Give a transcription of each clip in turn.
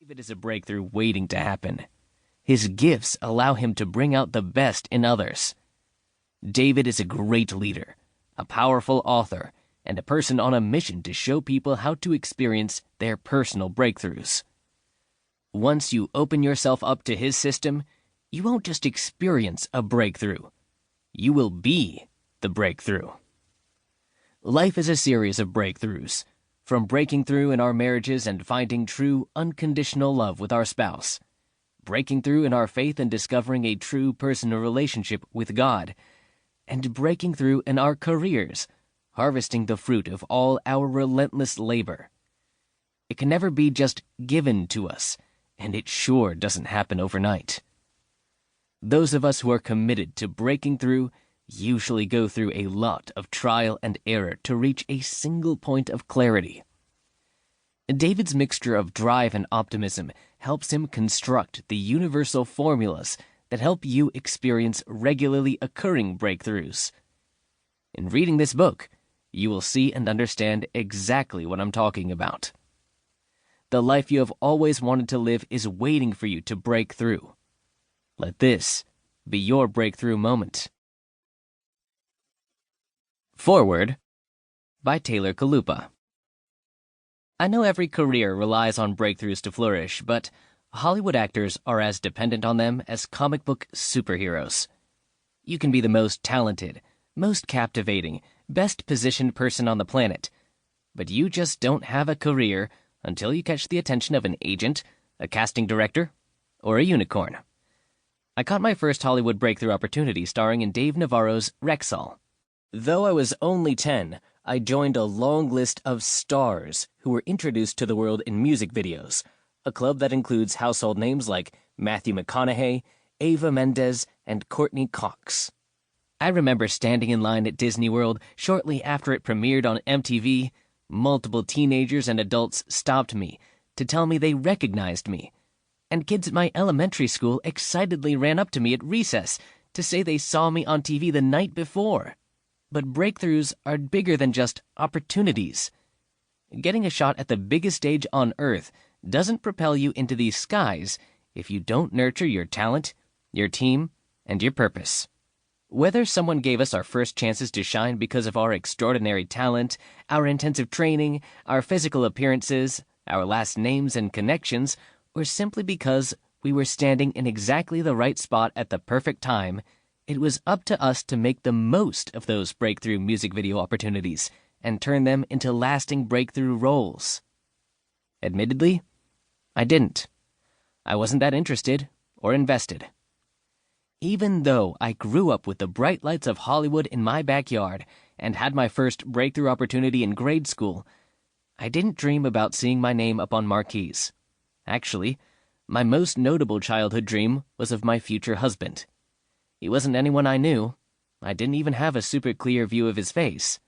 David is a breakthrough waiting to happen. His gifts allow him to bring out the best in others. David is a great leader, a powerful author, and a person on a mission to show people how to experience their personal breakthroughs. Once you open yourself up to his system, you won't just experience a breakthrough. You will be the breakthrough. Life is a series of breakthroughs, from breaking through in our marriages and finding true, unconditional love with our spouse, breaking through in our faith and discovering a true personal relationship with God, and breaking through in our careers, harvesting the fruit of all our relentless labor. It can never be just given to us, and it sure doesn't happen overnight. Those of us who are committed to breaking through usually go through a lot of trial and error to reach a single point of clarity. David's mixture of drive and optimism helps him construct the universal formulas that help you experience regularly occurring breakthroughs. In reading this book, you will see and understand exactly what I'm talking about. The life you have always wanted to live is waiting for you to break through. Let this be your breakthrough moment. Foreword by Taylor Kalupa. I know every career relies on breakthroughs to flourish, but Hollywood actors are as dependent on them as comic book superheroes. You can be the most talented, most captivating, best positioned person on the planet, but you just don't have a career until you catch the attention of an agent, a casting director, or a unicorn. I caught my first Hollywood breakthrough opportunity starring in Dave Navarro's Rexall. Though I was only 10, I joined a long list of stars who were introduced to the world in music videos, a club that includes household names like Matthew McConaughey, Eva Mendes, and Courtney Cox. I remember standing in line at Disney World shortly after it premiered on MTV. Multiple teenagers and adults stopped me to tell me they recognized me, and kids at my elementary school excitedly ran up to me at recess to say they saw me on TV the night before. But breakthroughs are bigger than just opportunities. Getting a shot at the biggest stage on Earth doesn't propel you into these skies if you don't nurture your talent, your team, and your purpose. Whether someone gave us our first chances to shine because of our extraordinary talent, our intensive training, our physical appearances, our last names and connections, or simply because we were standing in exactly the right spot at the perfect time, it was up to us to make the most of those breakthrough music video opportunities and turn them into lasting breakthrough roles. Admittedly, I didn't. I wasn't that interested or invested. Even though I grew up with the bright lights of Hollywood in my backyard and had my first breakthrough opportunity in grade school, I didn't dream about seeing my name up on marquees. Actually, my most notable childhood dream was of my future husband. He wasn't anyone I knew. I didn't even have a super clear view of his face.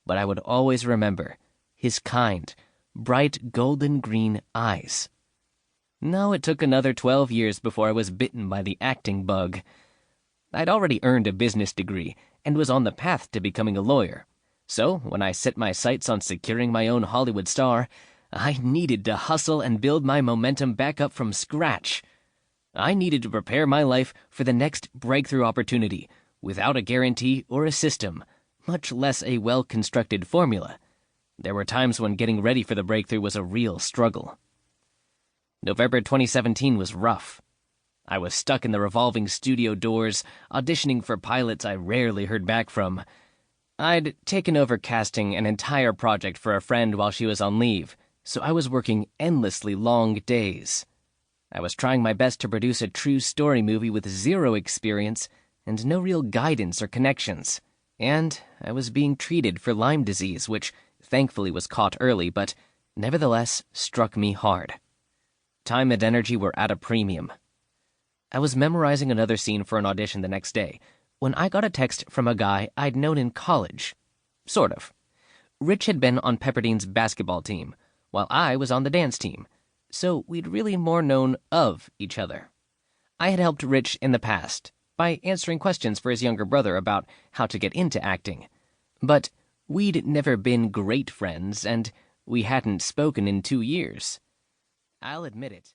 But I would always remember his kind, bright golden green eyes. No, it took another 12 years before I was bitten by the acting bug. I'd already earned a business degree and was on the path to becoming a lawyer. So, when I set my sights on securing my own Hollywood star, I needed to hustle and build my momentum back up from scratch. I needed to prepare my life for the next breakthrough opportunity without a guarantee or a system, much less a well-constructed formula. There were times when getting ready for the breakthrough was a real struggle. November 2017 was rough. I was stuck in the revolving studio doors, auditioning for pilots I rarely heard back from. I'd taken over casting an entire project for a friend while she was on leave, so I was working endlessly long days. I was trying my best to produce a true story movie with zero experience and no real guidance or connections. And I was being treated for Lyme disease, which thankfully was caught early, but nevertheless struck me hard. Time and energy were at a premium. I was memorizing another scene for an audition the next day when I got a text from a guy I'd known in college. Sort of. Rich had been on Pepperdine's basketball team, while I was on the dance team, so we'd really more known of each other. I had helped Rich in the past by answering questions for his younger brother about how to get into acting, but we'd never been great friends, and we hadn't spoken in 2 years. I'll admit it.